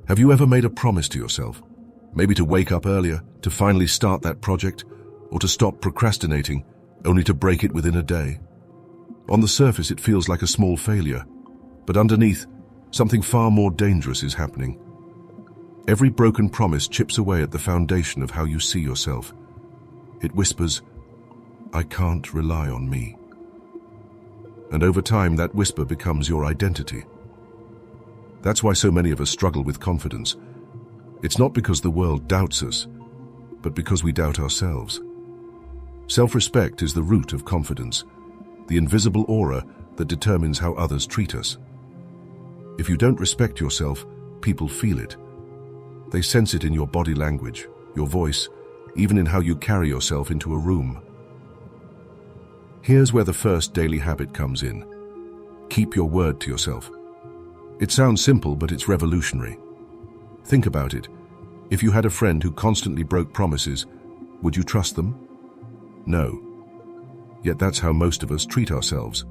Have you ever made a promise to yourself? Maybe to wake up earlier, to finally start that project, or to stop procrastinating, only to break it within a day? On the surface, it feels like a small failure, but underneath, something far more dangerous is happening. Every broken promise chips away at the foundation of how you see yourself. It whispers, "I can't rely on me." And over time, that whisper becomes your identity. That's why so many of us struggle with confidence. It's not because the world doubts us, but because we doubt ourselves. Self-respect is the root of confidence, the invisible aura that determines how others treat us. If you don't respect yourself, people feel it. They sense it in your body language, your voice, even in how you carry yourself into a room. Here's where the first daily habit comes in. Keep your word to yourself. It sounds simple, but it's revolutionary. Think about it. If you had a friend who constantly broke promises, would you trust them? No. Yet that's how most of us treat ourselves.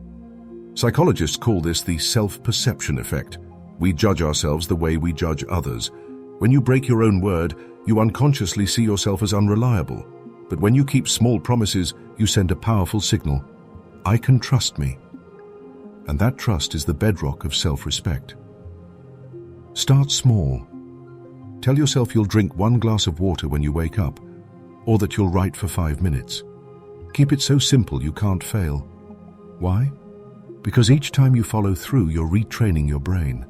Psychologists call this the self-perception effect. We judge ourselves the way we judge others. When you break your own word, you unconsciously see yourself as unreliable. But when you keep small promises, you send a powerful signal. I can trust me. And that trust is the bedrock of self-respect. Start small. Tell yourself you'll drink 1 glass of water when you wake up, or that you'll write for 5 minutes. Keep it so simple you can't fail. Why? Because each time you follow through, you're retraining your brain.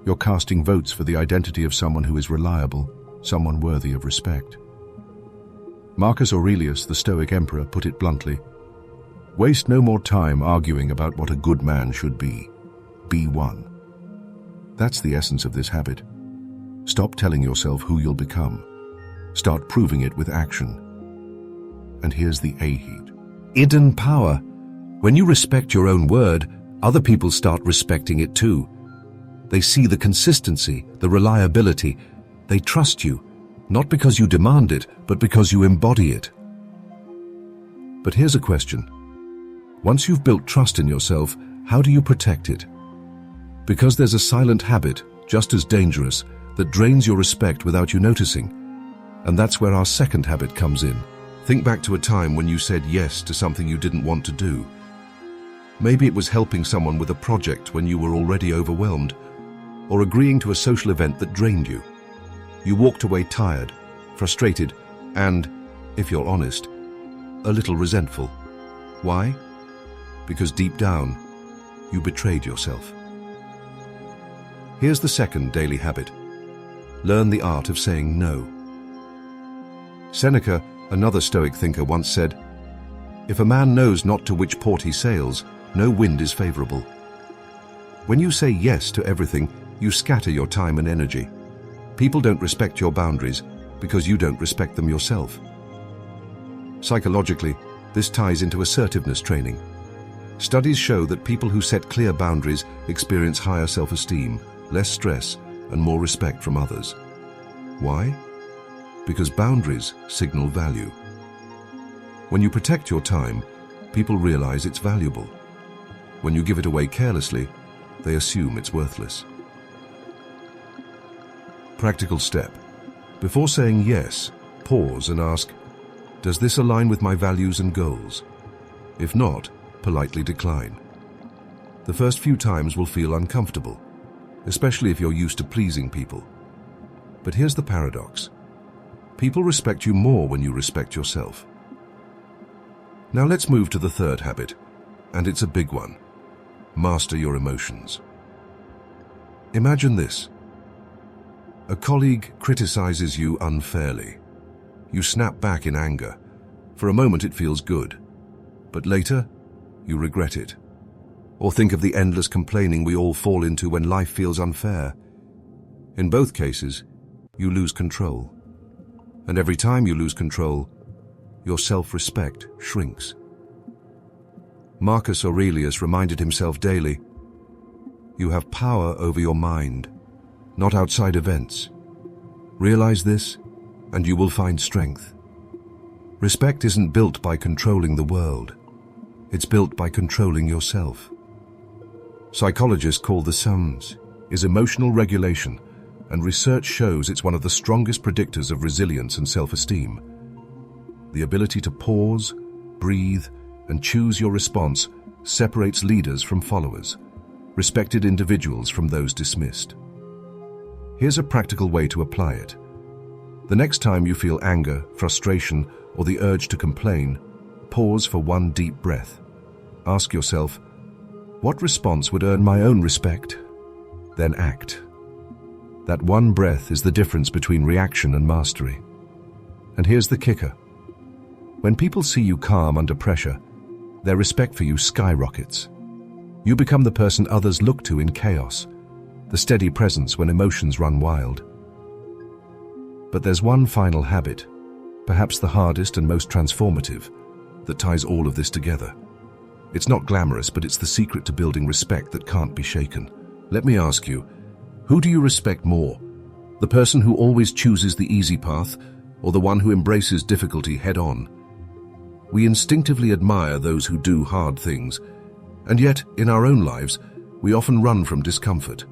You're casting votes for the identity of someone who is reliable, someone worthy of respect. Marcus Aurelius, the Stoic emperor, put it bluntly, "Waste no more time arguing about what a good man should be. Be one." That's the essence of this habit. Stop telling yourself who you'll become. Start proving it with action. And here's the A-heat. Hidden power. When you respect your own word, other people start respecting it too. They see the consistency, the reliability. They trust you, not because you demand it, but because you embody it. But here's a question. Once you've built trust in yourself, how do you protect it? Because there's a silent habit, just as dangerous, that drains your respect without you noticing. And that's where our second habit comes in. Think back to a time when you said yes to something you didn't want to do. Maybe it was helping someone with a project when you were already overwhelmed, or agreeing to a social event that drained you. You walked away tired, frustrated, and, if you're honest, a little resentful. Why? Because deep down, you betrayed yourself. Here's the second daily habit. Learn the art of saying no. Seneca, another Stoic thinker, once said, "If a man knows not to which port he sails, no wind is favorable." When you say yes to everything, you scatter your time and energy. People don't respect your boundaries because you don't respect them yourself. Psychologically, this ties into assertiveness training. Studies show that people who set clear boundaries experience higher self-esteem, less stress, and more respect from others. Why? Because boundaries signal value. When you protect your time, people realize it's valuable. When you give it away carelessly, they assume it's worthless. Practical step. Before saying yes, pause and ask, does this align with my values and goals? If not, politely decline. The first few times will feel uncomfortable, especially if you're used to pleasing people. But here's the paradox. People respect you more when you respect yourself. Now let's move to the third habit, and it's a big one. Master your emotions. Imagine this. A colleague criticizes you unfairly. You snap back in anger. For a moment it feels good, but later you regret it. Or think of the endless complaining we all fall into when life feels unfair. In both cases, you lose control. And every time you lose control, your self-respect shrinks. Marcus Aurelius reminded himself daily, you have power over your mind, not outside events. Realize this, and you will find strength. Respect isn't built by controlling the world. It's built by controlling yourself. Psychologists call the sums is emotional regulation, and research shows it's one of the strongest predictors of resilience and self-esteem. The ability to pause, breathe, and choose your response separates leaders from followers, respected individuals from those dismissed. Here's a practical way to apply it. The next time you feel anger, frustration, or the urge to complain, pause for one deep breath. Ask yourself, what response would earn my own respect? Then act. That one breath is the difference between reaction and mastery. And here's the kicker. When people see you calm under pressure, their respect for you skyrockets. You become the person others look to in chaos, the steady presence when emotions run wild. But there's one final habit, perhaps the hardest and most transformative, that ties all of this together. It's not glamorous, but it's the secret to building respect that can't be shaken. Let me ask you, who do you respect more? The person who always chooses the easy path, or the one who embraces difficulty head-on? We instinctively admire those who do hard things, and yet, in our own lives, we often run from discomfort.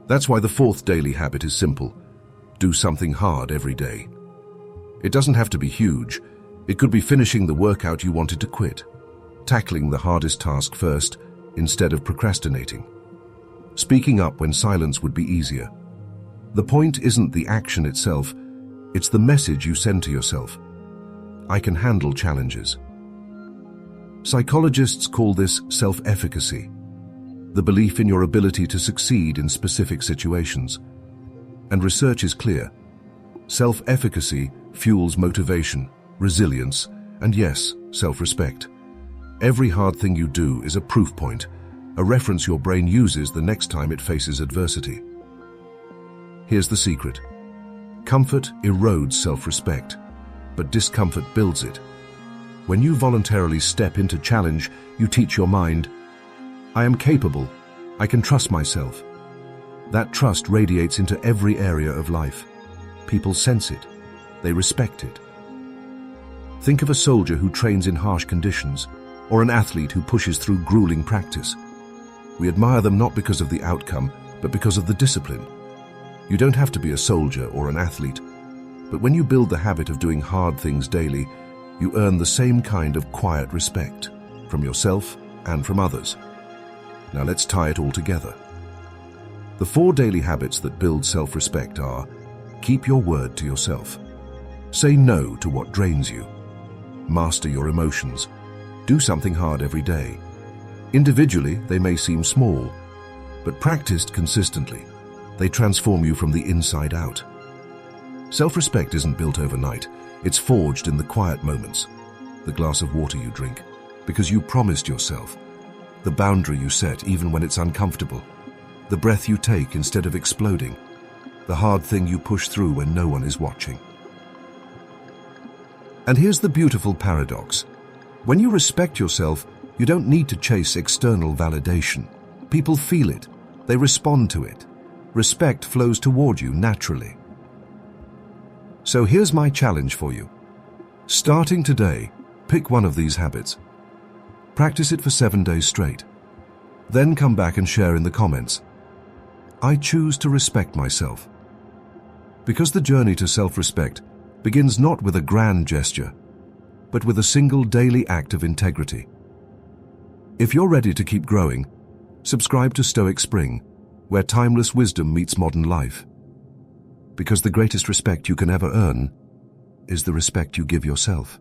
That's why the fourth daily habit is simple. Do something hard every day. It doesn't have to be huge. It could be finishing the workout you wanted to quit, tackling the hardest task first instead of procrastinating, speaking up when silence would be easier. The point isn't the action itself, it's the message you send to yourself. I can handle challenges. Psychologists call this self-efficacy, the belief in your ability to succeed in specific situations. And research is clear. Self-efficacy fuels motivation, resilience, and yes, self-respect. Every hard thing you do is a proof point, a reference your brain uses the next time it faces adversity. Here's the secret. Comfort erodes self-respect, but discomfort builds it. When you voluntarily step into challenge, you teach your mind, I am capable, I can trust myself. That trust radiates into every area of life. People sense it, they respect it. Think of a soldier who trains in harsh conditions, or an athlete who pushes through grueling practice. We admire them not because of the outcome, but because of the discipline. You don't have to be a soldier or an athlete, but when you build the habit of doing hard things daily, you earn the same kind of quiet respect from yourself and from others. Now let's tie it all together. The 4 daily habits that build self-respect are: keep your word to yourself. Say no to what drains you. Master your emotions. Do something hard every day. Individually, they may seem small, but practiced consistently, they transform you from the inside out. Self-respect isn't built overnight. It's forged in the quiet moments. The glass of water you drink, because you promised yourself. The boundary you set even when it's uncomfortable. The breath you take instead of exploding. The hard thing you push through when no one is watching. And here's the beautiful paradox. When you respect yourself, you don't need to chase external validation. People feel it. They respond to it. Respect flows toward you naturally. So here's my challenge for you. Starting today, pick one of these habits. Practice it for 7 days straight. Then come back and share in the comments. I choose to respect myself. Because the journey to self-respect begins not with a grand gesture, but with a single daily act of integrity. If you're ready to keep growing, subscribe to Stoic Spring, where timeless wisdom meets modern life. Because the greatest respect you can ever earn is the respect you give yourself.